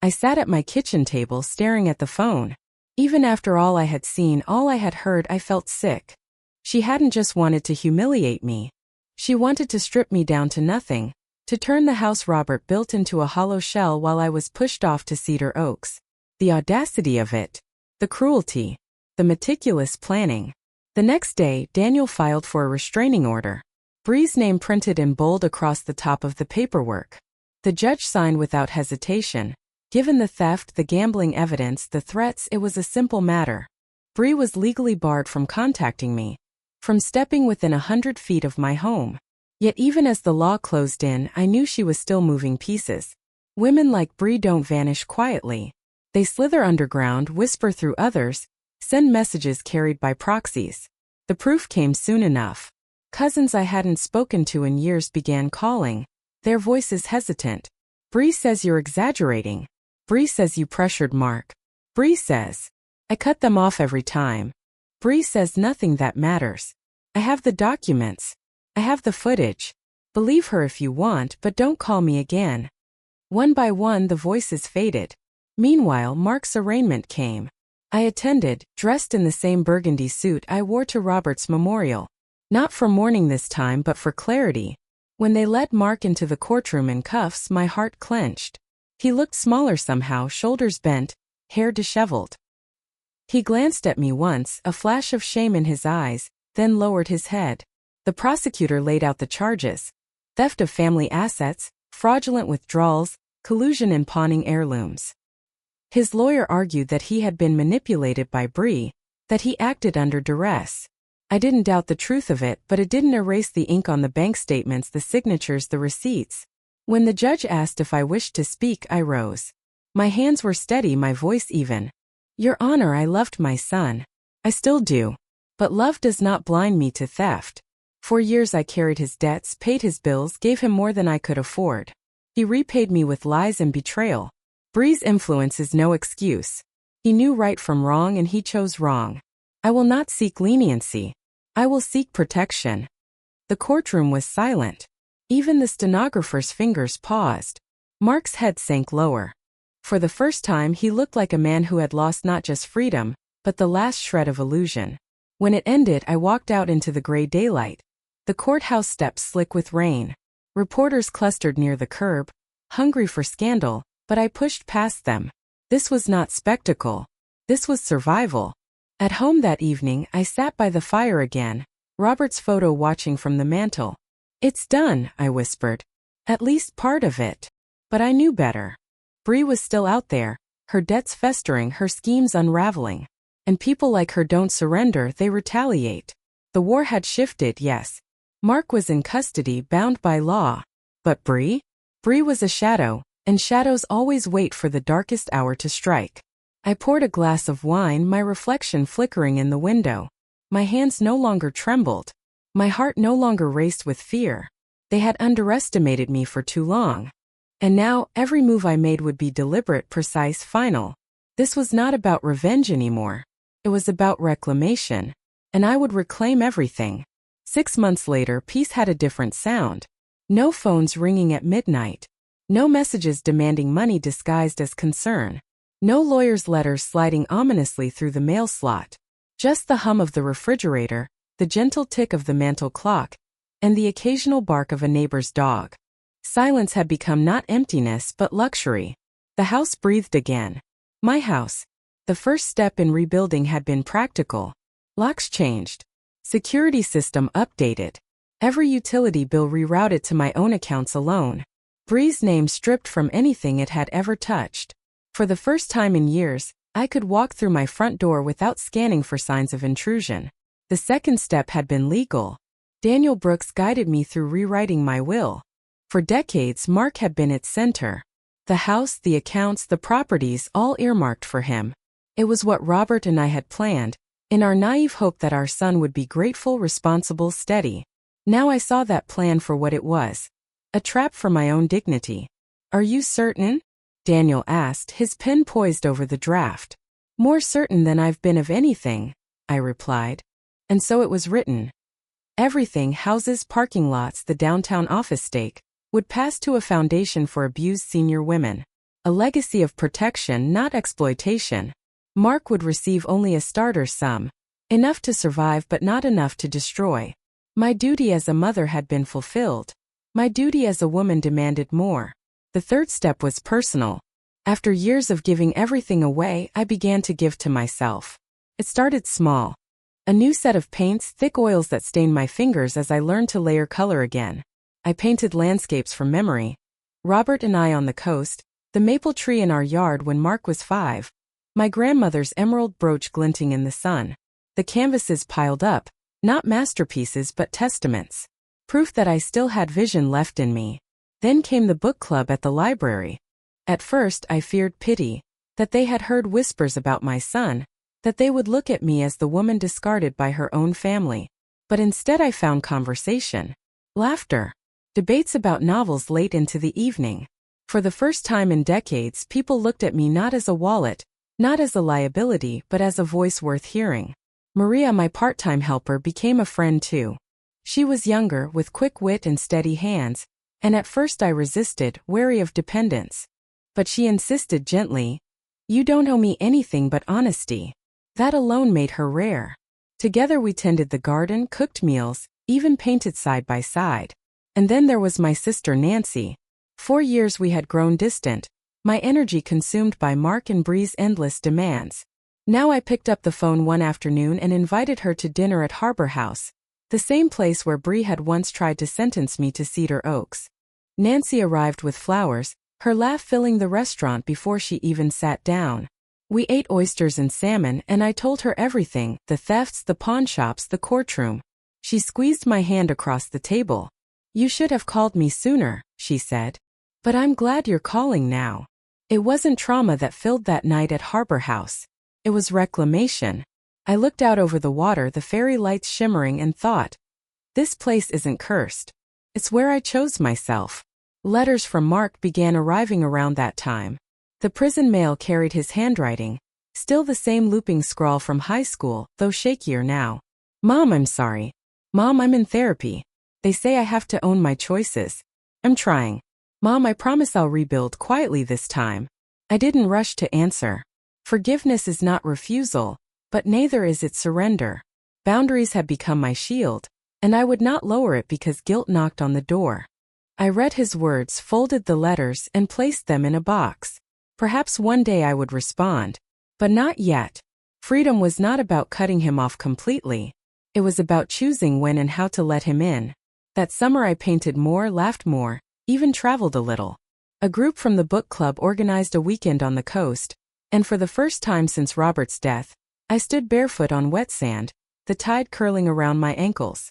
I sat at my kitchen table staring at the phone. Even after all I had seen, all I had heard, I felt sick. She hadn't just wanted to humiliate me. She wanted to strip me down to nothing, to turn the house Robert built into a hollow shell while I was pushed off to Cedar Oaks. The audacity of it. The cruelty. The meticulous planning. The next day, Daniel filed for a restraining order. Bree's name printed in bold across the top of the paperwork. The judge signed without hesitation. Given the theft, the gambling evidence, the threats, it was a simple matter. Bree was legally barred from contacting me, from stepping within 100 feet of my home. Yet even as the law closed in, I knew she was still moving pieces. Women like Bree don't vanish quietly. They slither underground, whisper through others, send messages carried by proxies. The proof came soon enough. Cousins I hadn't spoken to in years began calling, their voices hesitant. "Bree says you're exaggerating. Bree says you pressured Mark. Bree says..." I cut them off every time. "Bree says nothing that matters. I have the documents. I have the footage. Believe her if you want, but don't call me again. One by one the voices faded. Meanwhile, Mark's arraignment came. I attended, dressed in the same burgundy suit I wore to Robert's memorial. Not for mourning this time but for clarity. When they led Mark into the courtroom in cuffs, my heart clenched. He looked smaller somehow, shoulders bent, hair disheveled. He glanced at me once, a flash of shame in his eyes, then lowered his head. The prosecutor laid out the charges: theft of family assets, fraudulent withdrawals, collusion in pawning heirlooms. His lawyer argued that he had been manipulated by Bree, that he acted under duress. I didn't doubt the truth of it, but it didn't erase the ink on the bank statements, the signatures, the receipts. When the judge asked if I wished to speak, I rose. My hands were steady, my voice even. Your Honor, I loved my son. I still do. But love does not blind me to theft. For years I carried his debts, paid his bills, gave him more than I could afford. He repaid me with lies and betrayal. Bree's influence is no excuse. He knew right from wrong and he chose wrong. I will not seek leniency. I will seek protection. The courtroom was silent. Even the stenographer's fingers paused. Mark's head sank lower. For the first time he looked like a man who had lost not just freedom, but the last shred of illusion. When it ended, I walked out into the gray daylight. The courthouse steps slick with rain. Reporters clustered near the curb, hungry for scandal, but I pushed past them. This was not spectacle. This was survival. At home that evening, I sat by the fire again, Robert's photo watching from the mantel. It's done, I whispered. At least part of it. But I knew better. Bree was still out there, her debts festering, her schemes unraveling. And people like her don't surrender, they retaliate. The war had shifted, yes. Mark was in custody, bound by law. But Bree? Bree was a shadow, and shadows always wait for the darkest hour to strike. I poured a glass of wine, my reflection flickering in the window. My hands no longer trembled. My heart no longer raced with fear. They had underestimated me for too long. And now, every move I made would be deliberate, precise, final. This was not about revenge anymore. It was about reclamation. And I would reclaim everything. 6 months later, peace had a different sound. No phones ringing at midnight. No messages demanding money disguised as concern. No lawyer's letters sliding ominously through the mail slot. Just the hum of the refrigerator, the gentle tick of the mantel clock, and the occasional bark of a neighbor's dog. Silence had become not emptiness but luxury. The house breathed again. My house. The first step in rebuilding had been practical. Locks changed. Security system updated. Every utility bill rerouted to my own accounts alone. Bree's name stripped from anything it had ever touched. For the first time in years, I could walk through my front door without scanning for signs of intrusion. The second step had been legal. Daniel Brooks guided me through rewriting my will. For decades, Mark had been its center. The house, the accounts, the properties, all earmarked for him. It was what Robert and I had planned, in our naive hope that our son would be grateful, responsible, steady. Now I saw that plan for what it was. A trap for my own dignity. Are you certain? Daniel asked, his pen poised over the draft. More certain than I've been of anything, I replied. And so it was written. Everything, houses, parking lots, the downtown office stake, would pass to a foundation for abused senior women. A legacy of protection, not exploitation. Mark would receive only a starter sum. Enough to survive but not enough to destroy. My duty as a mother had been fulfilled. My duty as a woman demanded more. The third step was personal. After years of giving everything away, I began to give to myself. It started small. A new set of paints, thick oils that stained my fingers as I learned to layer color again. I painted landscapes from memory. Robert and I on the coast, the maple tree in our yard when Mark was 5. My grandmother's emerald brooch glinting in the sun. The canvases piled up, not masterpieces but testaments. Proof that I still had vision left in me. Then came the book club at the library. At first I feared pity, that they had heard whispers about my son, that they would look at me as the woman discarded by her own family. But instead I found conversation. Laughter. Debates about novels late into the evening. For the first time in decades, people looked at me not as a wallet, not as a liability, but as a voice worth hearing. Maria, my part-time helper, became a friend too. She was younger, with quick wit and steady hands, and at first I resisted, wary of dependence. But she insisted gently, "You don't owe me anything but honesty." That alone made her rare. Together we tended the garden, cooked meals, even painted side by side. And then there was my sister Nancy. 4 years we had grown distant, my energy consumed by Mark and Bree's endless demands. Now I picked up the phone one afternoon and invited her to dinner at Harbor House, the same place where Bree had once tried to sentence me to Cedar Oaks. Nancy arrived with flowers, her laugh filling the restaurant before she even sat down. We ate oysters and salmon, and I told her everything: the thefts, the pawnshops, the courtroom. She squeezed my hand across the table. "You should have called me sooner," she said. "But I'm glad you're calling now." It wasn't trauma that filled that night at Harbor House. It was reclamation. I looked out over the water, the fairy lights shimmering, and thought, this place isn't cursed. It's where I chose myself. Letters from Mark began arriving around that time. The prison mail carried his handwriting, still the same looping scrawl from high school, though shakier now. "Mom, I'm sorry. Mom, I'm in therapy. They say I have to own my choices. I'm trying. Mom, I promise I'll rebuild quietly this time." I didn't rush to answer. Forgiveness is not refusal, but neither is it surrender. Boundaries had become my shield, and I would not lower it because guilt knocked on the door. I read his words, folded the letters, and placed them in a box. Perhaps one day I would respond. But not yet. Freedom was not about cutting him off completely. It was about choosing when and how to let him in. That summer I painted more, laughed more, even traveled a little. A group from the book club organized a weekend on the coast, and for the first time since Robert's death, I stood barefoot on wet sand, the tide curling around my ankles.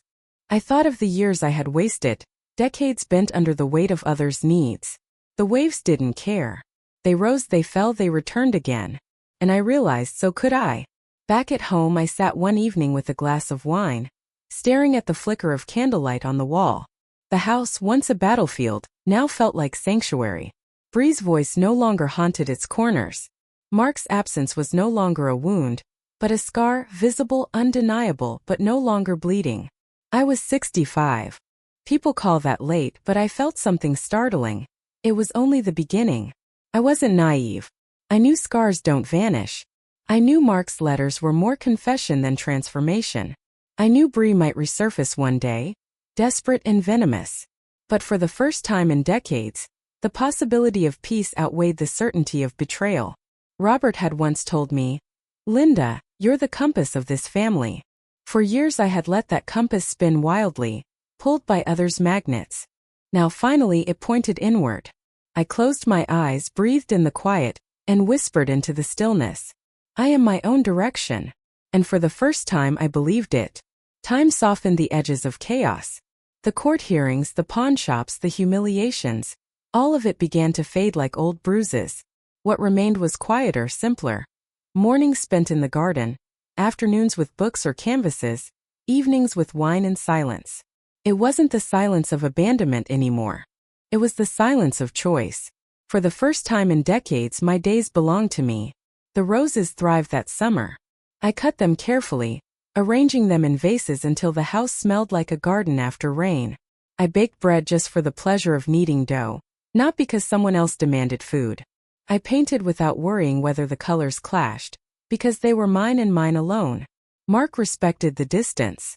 I thought of the years I had wasted, decades bent under the weight of others' needs. The waves didn't care. They rose, they fell, they returned again. And I realized so could I. Back at home I sat one evening with a glass of wine, staring at the flicker of candlelight on the wall. The house, once a battlefield, now felt like sanctuary. Bree's voice no longer haunted its corners. Mark's absence was no longer a wound, but a scar, visible, undeniable, but no longer bleeding. I was 65. People call that late, but I felt something startling. It was only the beginning. I wasn't naive. I knew scars don't vanish. I knew Mark's letters were more confession than transformation. I knew Bree might resurface one day, desperate and venomous. But for the first time in decades, the possibility of peace outweighed the certainty of betrayal. Robert had once told me, "Linda, you're the compass of this family." For years I had let that compass spin wildly, pulled by others' magnets. Now finally it pointed inward. I closed my eyes, breathed in the quiet, and whispered into the stillness. I am my own direction. And for the first time I believed it. Time softened the edges of chaos. The court hearings, the pawnshops, the humiliations, all of it began to fade like old bruises. What remained was quieter, simpler. Mornings spent in the garden, afternoons with books or canvases, evenings with wine and silence. It wasn't the silence of abandonment anymore. It was the silence of choice. For the first time in decades my days belonged to me. The roses thrived that summer. I cut them carefully, arranging them in vases until the house smelled like a garden after rain. I baked bread just for the pleasure of kneading dough, not because someone else demanded food. I painted without worrying whether the colors clashed, because they were mine and mine alone. Mark respected the distance.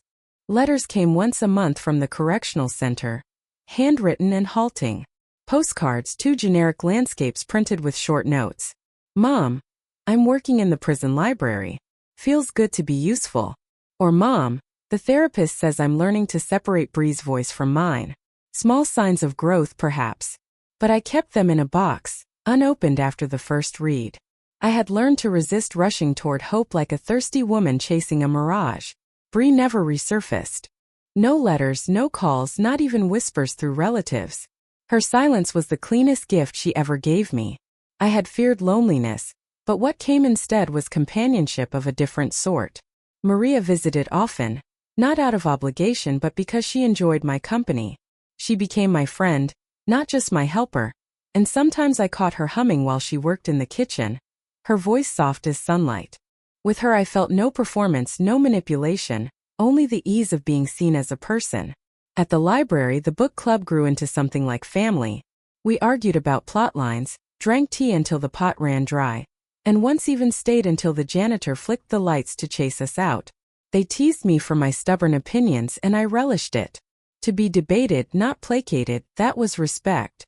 Letters came once a month from the correctional center, handwritten and halting. Postcards, 2 generic landscapes printed with short notes. "Mom, I'm working in the prison library. Feels good to be useful." Or "Mom, the therapist says I'm learning to separate Bree's voice from mine." Small signs of growth, perhaps. But I kept them in a box, unopened after the first read. I had learned to resist rushing toward hope like a thirsty woman chasing a mirage. Bree never resurfaced. No letters, no calls, not even whispers through relatives. Her silence was the cleanest gift she ever gave me. I had feared loneliness, but what came instead was companionship of a different sort. Maria visited often, not out of obligation but because she enjoyed my company. She became my friend, not just my helper, and sometimes I caught her humming while she worked in the kitchen, her voice soft as sunlight. With her I felt no performance, no manipulation, only the ease of being seen as a person. At the library, the book club grew into something like family. We argued about plot lines, drank tea until the pot ran dry, and once even stayed until the janitor flicked the lights to chase us out. They teased me for my stubborn opinions and I relished it. To be debated, not placated, that was respect.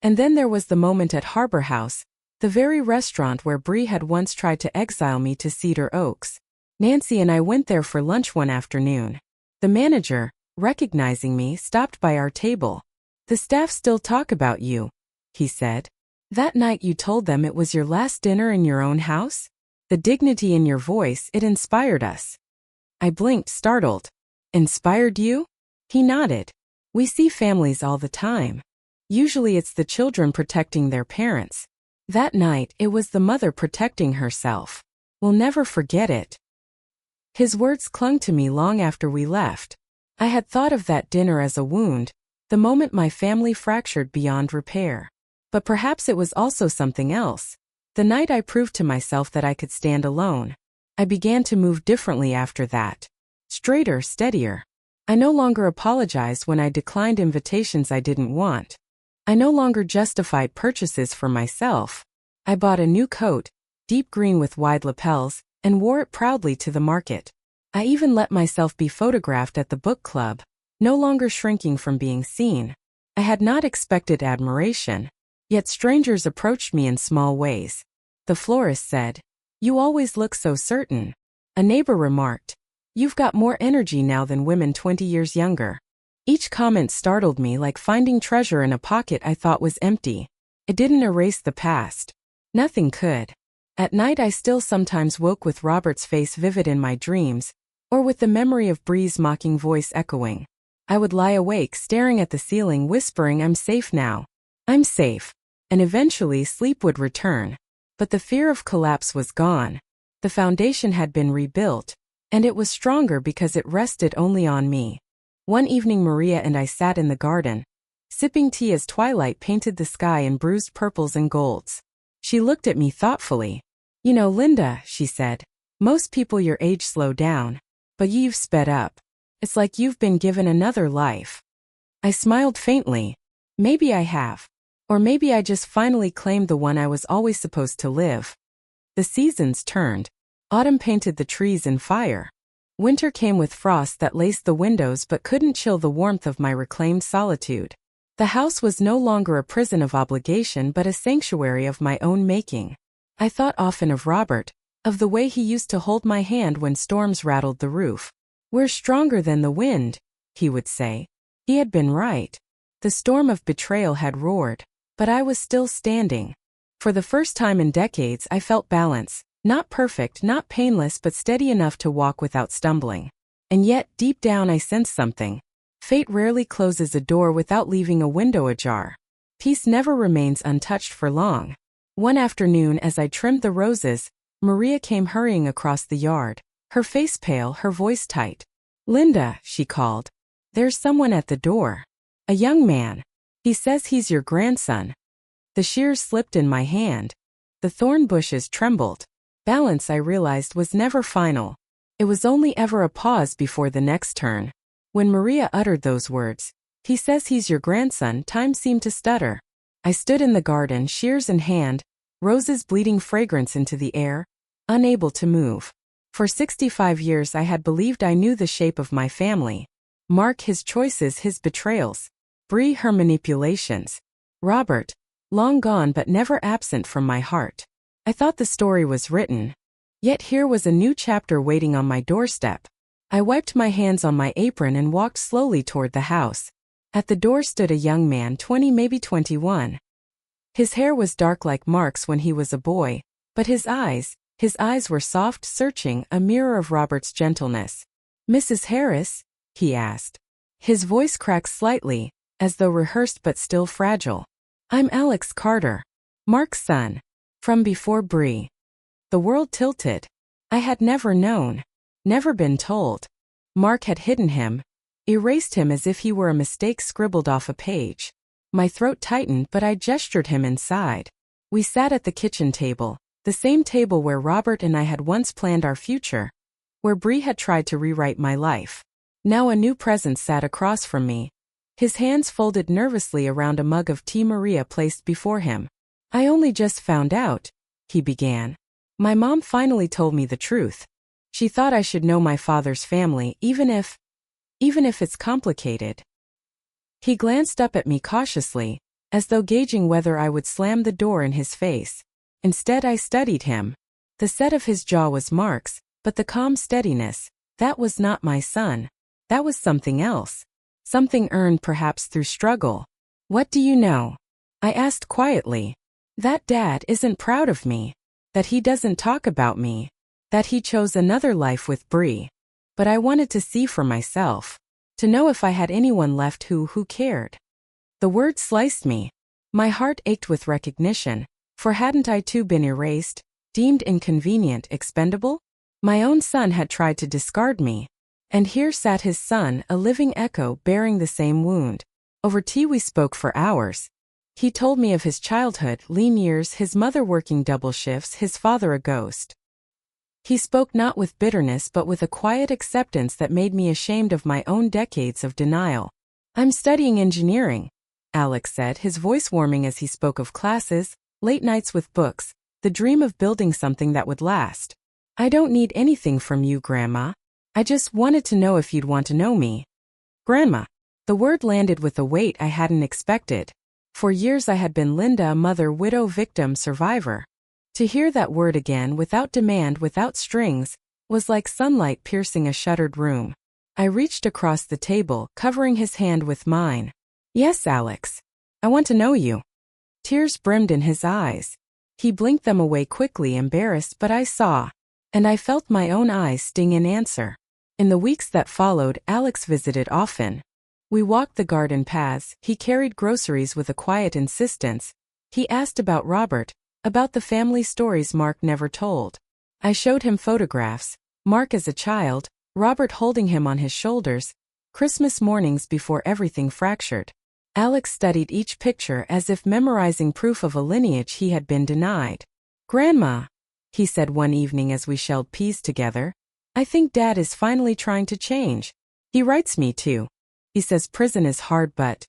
And then there was the moment at Harbor House, the very restaurant where Bree had once tried to exile me to Cedar Oaks. Nancy and I went there for lunch one afternoon. The manager, recognizing me, stopped by our table. "The staff still talk about you," he said. "That night you told them it was your last dinner in your own house?" The dignity in your voice, it inspired us. I blinked, startled. "Inspired you?" He nodded. "We see families all the time. Usually it's the children protecting their parents. That night, it was the mother protecting herself. We'll never forget it." His words clung to me long after we left. I had thought of that dinner as a wound, the moment my family fractured beyond repair. But perhaps it was also something else. The night I proved to myself that I could stand alone. I began to move differently after that. Straighter, steadier. I no longer apologized when I declined invitations I didn't want. I no longer justified purchases for myself. I bought a new coat, deep green with wide lapels, and wore it proudly to the market. I even let myself be photographed at the book club, no longer shrinking from being seen. I had not expected admiration, yet strangers approached me in small ways. The florist said, "You always look so certain." A neighbor remarked, "You've got more energy now than women 20 years younger." Each comment startled me, like finding treasure in a pocket I thought was empty. It didn't erase the past. Nothing could. At night I still sometimes woke with Robert's face vivid in my dreams, or with the memory of Bree's mocking voice echoing. I would lie awake staring at the ceiling, whispering, "I'm safe now. I'm safe." And eventually sleep would return. But the fear of collapse was gone. The foundation had been rebuilt, and it was stronger because it rested only on me. One evening Maria and I sat in the garden, sipping tea as twilight painted the sky in bruised purples and golds. She looked at me thoughtfully. "You know, Linda," she said, "most people your age slow down, but you've sped up. It's like you've been given another life." I smiled faintly. Maybe I have. Or maybe I just finally claimed the one I was always supposed to live. The seasons turned. Autumn painted the trees in fire. Winter came with frost that laced the windows but couldn't chill the warmth of my reclaimed solitude. The house was no longer a prison of obligation but a sanctuary of my own making. I thought often of Robert, of the way he used to hold my hand when storms rattled the roof. "We're stronger than the wind," he would say. He had been right. The storm of betrayal had roared, but I was still standing. For the first time in decades I felt balance. Not perfect, not painless, but steady enough to walk without stumbling. And yet, deep down I sensed something. Fate rarely closes a door without leaving a window ajar. Peace never remains untouched for long. One afternoon as I trimmed the roses, Maria came hurrying across the yard, her face pale, her voice tight. "Linda," she called. "There's someone at the door. A young man. He says he's your grandson." The shears slipped in my hand. The thorn bushes trembled. Balance, I realized, was never final. It was only ever a pause before the next turn. When Maria uttered those words, "He says he's your grandson," time seemed to stutter. I stood in the garden, shears in hand, roses bleeding fragrance into the air, unable to move. For 65 years I had believed I knew the shape of my family. Mark, his choices, his betrayals. Bree, her manipulations. Robert, long gone but never absent from my heart. I thought the story was written. Yet here was a new chapter waiting on my doorstep. I wiped my hands on my apron and walked slowly toward the house. At the door stood a young man, 20, maybe 21. His hair was dark like Mark's when he was a boy, but his eyes were soft, searching, a mirror of Robert's gentleness. "Mrs. Harris?" he asked. His voice cracked slightly, as though rehearsed but still fragile. "I'm Alex Carter, Mark's son, from before Bree." The world tilted. I had never known, never been told. Mark had hidden him, erased him as if he were a mistake scribbled off a page. My throat tightened, but I gestured him inside. We sat at the kitchen table, the same table where Robert and I had once planned our future. where Bree had tried to rewrite my life. Now a new presence sat across from me. His hands folded nervously around a mug of tea Maria placed before him. I only just found out, he began. My mom finally told me the truth. She thought I should know my father's family, even if it's complicated. He glanced up at me cautiously, as though gauging whether I would slam the door in his face. Instead, I studied him. The set of his jaw was Mark's, but the calm steadiness, that was not my son. That was something else. Something earned perhaps through struggle. What do you know? I asked quietly. That Dad isn't proud of me. That he doesn't talk about me. That he chose another life with Bree. But I wanted to see for myself. To know if I had anyone left who cared. The word sliced me. My heart ached with recognition, for hadn't I too been erased, deemed inconvenient, expendable? My own son had tried to discard me. And here sat his son, a living echo bearing the same wound. Over tea we spoke for hours. He told me of his childhood, lean years, his mother working double shifts, his father a ghost. He spoke not with bitterness but with a quiet acceptance that made me ashamed of my own decades of denial. I'm studying engineering, Alex said, his voice warming as he spoke of classes, late nights with books, the dream of building something that would last. I don't need anything from you, Grandma. I just wanted to know if you'd want to know me. Grandma. The word landed with a weight I hadn't expected. For years I had been Linda, a mother, widow, victim, survivor. To hear that word again, without demand, without strings, was like sunlight piercing a shuttered room. I reached across the table, covering his hand with mine. Yes, Alex. I want to know you. Tears brimmed in his eyes. He blinked them away quickly, embarrassed, but I saw. And I felt my own eyes sting in answer. In the weeks that followed, Alex visited often. We walked the garden paths, he carried groceries with a quiet insistence. He asked about Robert, about the family stories Mark never told. I showed him photographs, Mark as a child, Robert holding him on his shoulders, Christmas mornings before everything fractured. Alex studied each picture as if memorizing proof of a lineage he had been denied. Grandma, he said one evening as we shelled peas together, I think Dad is finally trying to change. He writes me too. He says prison is hard but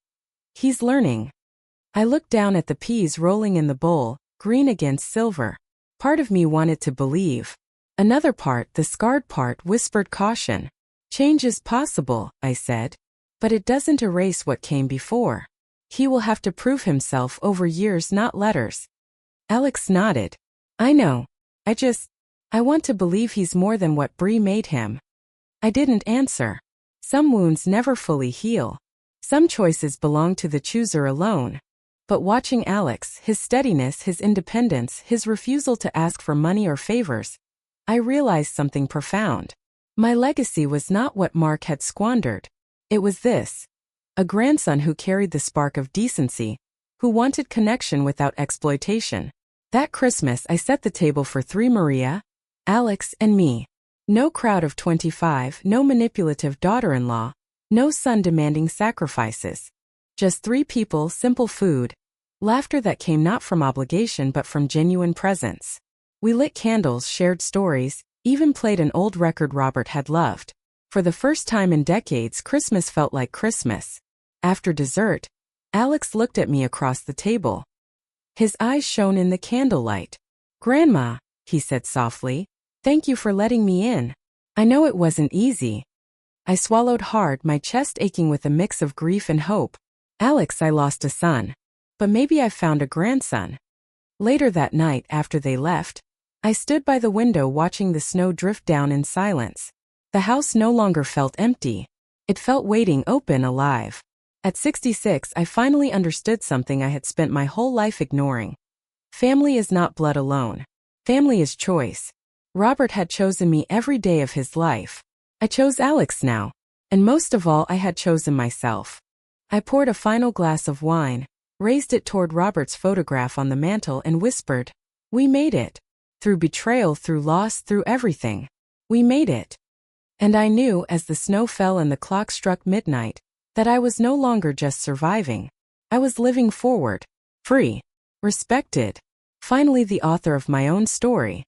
he's learning. I looked down at the peas rolling in the bowl, green against silver. Part of me wanted to believe. Another part, the scarred part, whispered caution. Change is possible, I said. But it doesn't erase what came before. He will have to prove himself over years, not letters. Alex nodded. I know. I want to believe he's more than what Bree made him. I didn't answer. Some wounds never fully heal. Some choices belong to the chooser alone. But watching Alex, his steadiness, his independence, his refusal to ask for money or favors, I realized something profound. My legacy was not what Mark had squandered. It was this. A grandson who carried the spark of decency, who wanted connection without exploitation. That Christmas I set the table for 3: Maria, Alex, and me. No crowd of 25, no manipulative daughter-in-law, no son demanding sacrifices. Just 3 people, simple food, laughter that came not from obligation but from genuine presence. We lit candles, shared stories, even played an old record Robert had loved. For the first time in decades, Christmas felt like Christmas. After dessert, Alex looked at me across the table. His eyes shone in the candlelight. Grandma, he said softly, thank you for letting me in. I know it wasn't easy. I swallowed hard, my chest aching with a mix of grief and hope. Alex, I lost a son. But maybe I found a grandson. Later that night, after they left, I stood by the window watching the snow drift down in silence. The house no longer felt empty. It felt waiting, open, alive. At 66, I finally understood something I had spent my whole life ignoring. Family is not blood alone. Family is choice. Robert had chosen me every day of his life. I chose Alex now. And most of all, I had chosen myself. I poured a final glass of wine, raised it toward Robert's photograph on the mantel and whispered, we made it. Through betrayal, through loss, through everything. We made it. And I knew, as the snow fell and the clock struck midnight, that I was no longer just surviving. I was living forward, free, respected, finally the author of my own story.